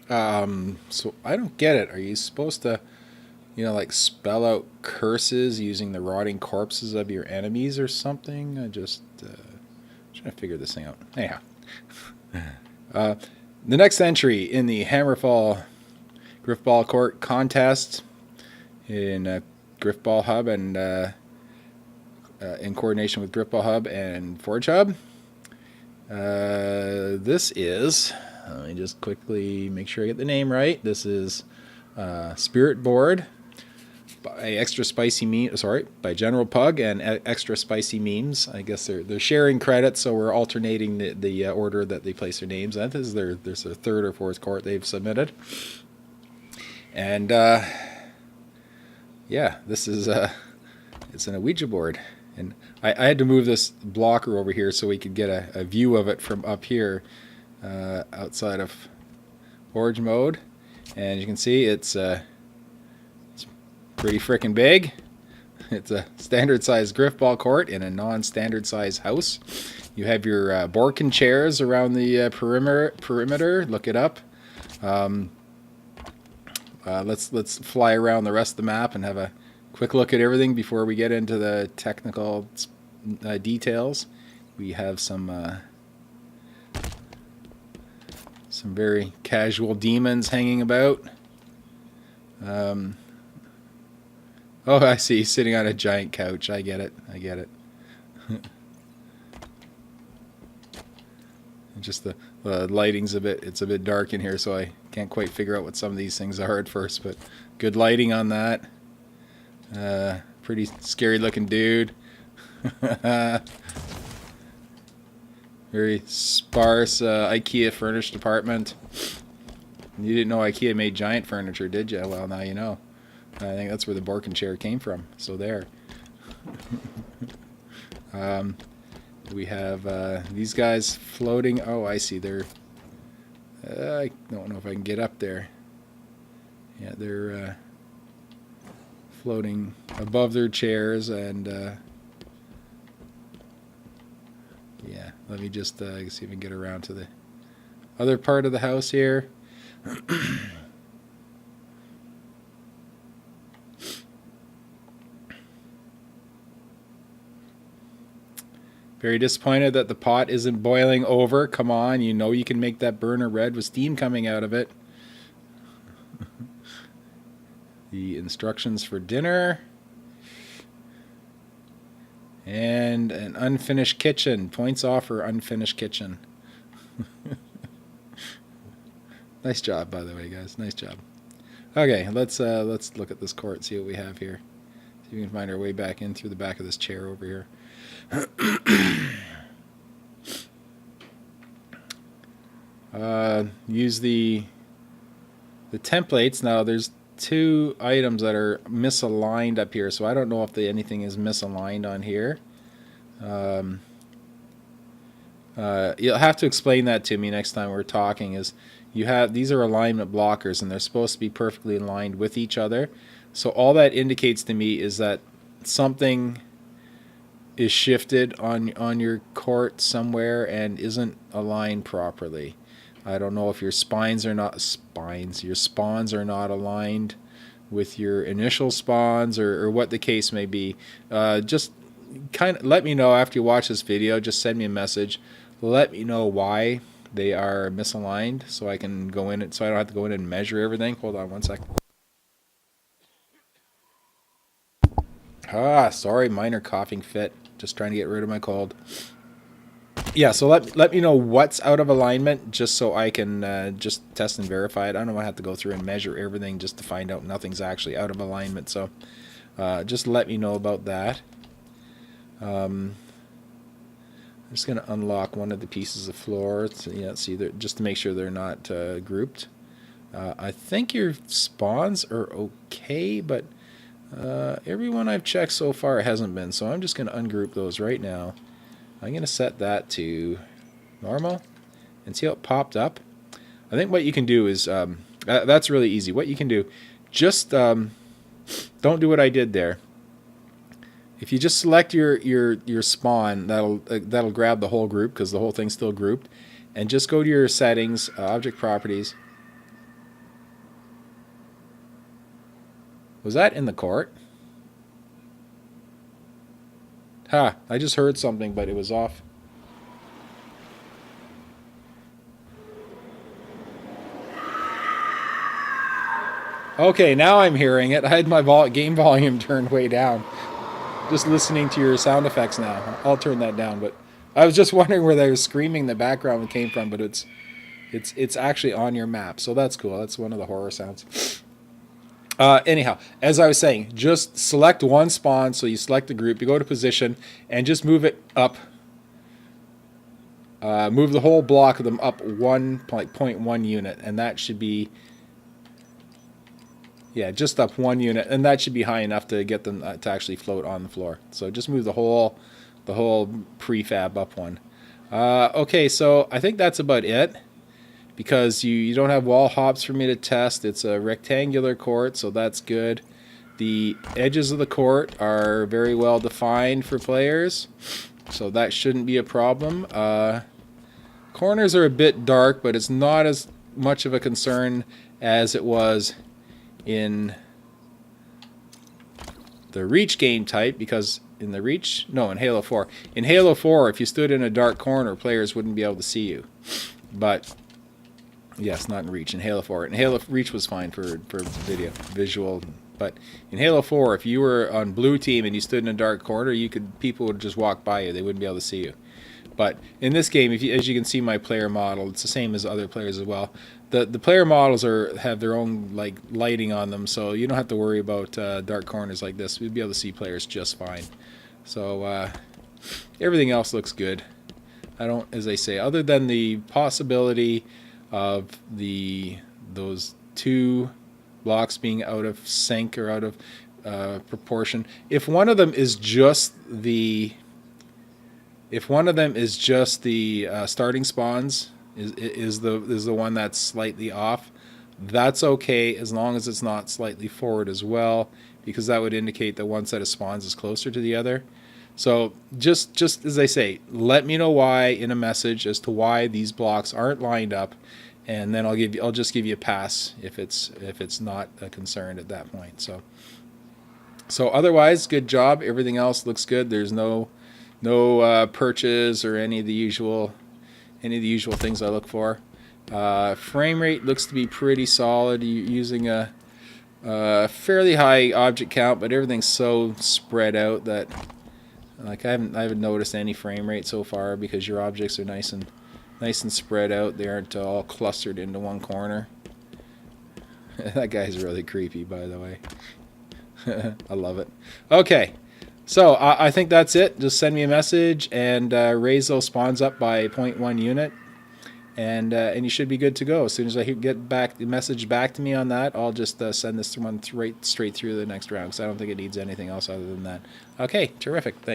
So I don't get it. Are you supposed to, like spell out curses using the rotting corpses of your enemies or something? I just trying to figure this thing out. Anyhow, the next entry in the HAMMERFALL Grifball Court contest in Grifball Hub and in coordination with Grifball Hub and Forge Hub. This is, let me just quickly make sure I get the name right. This is Spirit Board by ExtraSpicyMemes, sorry, by General Pug and ExtraSpicyMemes. I guess they're sharing credit, so we're alternating the order that they place their names in. This is their third or fourth court they've submitted. And yeah, this is it's an Ouija board. And I had to move this blocker over here so we could get a view of it from up here outside of Forge mode. And you can see it's pretty freaking big. It's a standard size Grifball court in a non-standard size house. You have your Borkin chairs around the perimeter. Look it up. Let's fly around the rest of the map and have a quick look at everything before we get into the technical details. We have some very casual demons hanging about. Oh, I see. Sitting on a giant couch. I get it. Just the lighting's it's a bit dark in here, so I can't quite figure out what some of these things are at first, but good lighting on that. Pretty scary looking dude. Very sparse IKEA furnished apartment. You didn't know IKEA made giant furniture, did you? Well, now you know. I think that's where the Borkin chair came from. So there. We have these guys floating. Oh, I see. They're. I don't know if I can get up there. Yeah, they're floating above their chairs, and yeah. Let me just see if I can get around to the other part of the house here. Very disappointed that the pot isn't boiling over. Come on, you know you can make that burner red with steam coming out of it. The instructions for dinner. And an unfinished kitchen. Points off for unfinished kitchen. Nice job, by the way, guys. Nice job. Okay, let's look at this court, see what we have here. See if we can find our way back in through the back of this chair over here. Use the templates. Now there's two items that are misaligned up here, so I don't know if anything is misaligned on here. You'll have to explain that to me next time we're talking. Is these are alignment blockers, and they're supposed to be perfectly aligned with each other. So all that indicates to me is that something is shifted on your court somewhere and isn't aligned properly. I don't know if your spawns are not aligned with your initial spawns, or what the case may be. Just kind of let me know after you watch this video. Just send me a message. Let me know why they are misaligned, so I can go in, so I don't have to go in and measure everything. Hold on one second. Sorry, minor coughing fit. Just trying to get rid of my cold. Yeah, so let me know what's out of alignment, just so I can just test and verify it. I don't want to have to go through and measure everything just to find out nothing's actually out of alignment. So just let me know about that. I'm just going to unlock one of the pieces of floor to, see, just to make sure they're not grouped. I think your spawns are okay, but everyone I've checked so far hasn't been, so I'm just going to ungroup those right now. I'm going to set that to normal and see how it popped up. I think what you can do is, that's really easy. What you can do, just don't do what I did there. If you just select your spawn, that'll grab the whole group, because the whole thing's still grouped, and just go to your settings, object properties, Was that in the court? Ha, I just heard something, but it was off. Okay, now I'm hearing it. I had my game volume turned way down. Just listening to your sound effects now. I'll turn that down, but I was just wondering where they were screaming in the background came from, but it's actually on your map, so that's cool. That's one of the horror sounds. Anyhow, as I was saying, just select one spawn. So you select the group, you go to position, and just move it up. Move the whole block of them up 1.1 unit, and that should be, yeah, just up 1 unit, and that should be high enough to get them to actually float on the floor. So just move the whole prefab up one. Okay, so I think that's about it. Because you don't have wall hops for me to test. It's a rectangular court, so that's good. The edges of the court are very well defined for players, so that shouldn't be a problem. Corners are a bit dark, but it's not as much of a concern as it was in the Reach game type, because in the Reach, no, in Halo 4. In Halo 4, if you stood in a dark corner, players wouldn't be able to see you. But yes, not in Reach. In Halo 4. In Halo Reach was fine for visual, but in Halo 4, if you were on blue team and you stood in a dark corner, people would just walk by you. They wouldn't be able to see you. But in this game, as you can see my player model, it's the same as other players as well. The player models have their own like lighting on them, so you don't have to worry about dark corners like this. We'd be able to see players just fine. So everything else looks good. I don't, as I say, other than the possibility of those two blocks being out of sync or out of proportion. If one of them is just the starting spawns is the one that's slightly off, that's okay as long as it's not slightly forward as well, because that would indicate that one set of spawns is closer to the other. So just as I say, let me know why in a message as to why these blocks aren't lined up, and then I'll just give you a pass if it's not a concern at that point. So otherwise, good job. Everything else looks good. There's no perches or any of the usual things I look for. Frame rate looks to be pretty solid. You're using a fairly high object count, but everything's so spread out that like I haven't noticed any frame rate so far, because your objects are nice and spread out. They aren't all clustered into one corner. That guy's really creepy, by the way. I love it. Okay, so I think that's it. Just send me a message and raise those spawns up by 0.1 unit, and you should be good to go. As soon as I get back the message back to me on that, I'll just send this one straight through the next round, because I don't think it needs anything else other than that. Okay, terrific. Thanks.